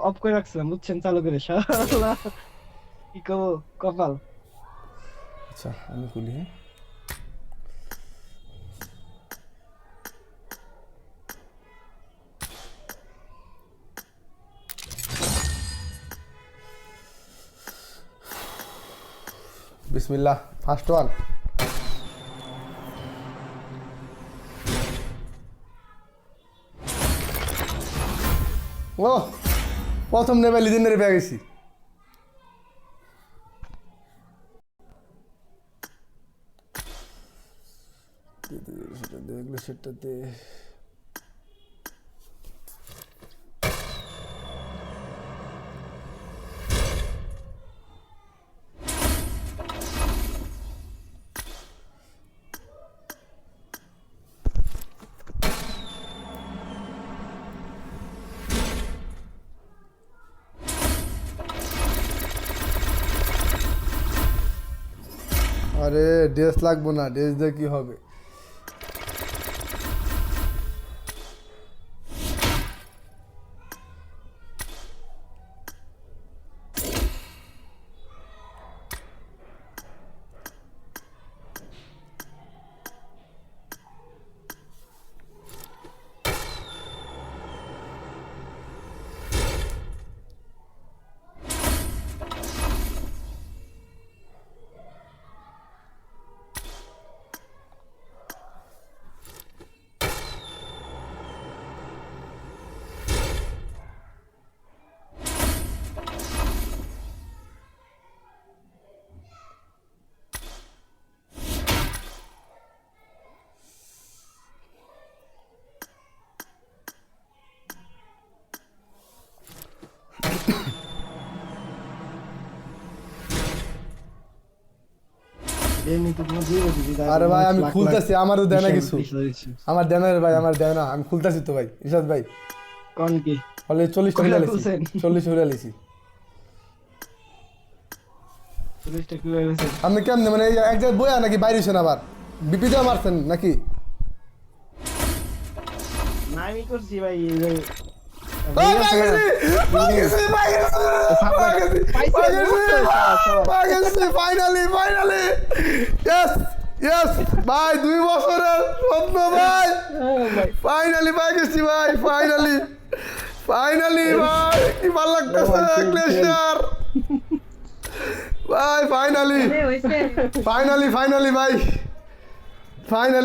Of করে রাখছিলাম বুঝছেন, চালু করে শালা কি কব কপাল। আচ্ছা আমি খুলি। হ্যাঁ বিসমিল্লাহ, ফার্স্ট ওয়ান। ও প্রথম নেবে লিজেন্ডারি পেয়ে গেছি। সেটা দেখলে সেটাতে আরে ড্রেস লাগবো না, ড্রেস দিয়ে কি হবে? আরে ভাই আমি খুলতেছি, আমারও দেয় না কিছু, আমার দেয় না রে ভাই, আমার দেয় না, আমি খুলতেছি তো ভাই। ইরশাদ ভাই কোন কি বলে 40টা খুলে লিছি, 40 খুলে লিছি। আপনি কেমনে মানে এক জায়গায় বইয়া নাকি বাইরে হইছেন আবার বিপিতে মারছেন নাকি? না আমি করছি ভাই ফাইনালি ফাইনালি ইয়েস ইয়েস ভাই, 2 বছরের স্বপ্ন ভাই, ফাইনালি পাই গেছি ভাই, ফাইনালি ফাইনালি ভাই, কি ভালো লাগতেছে ক্লেশার ভাই, ফাইনালি ফাইনালি ফাইনালি ভাই, ফাইনালি।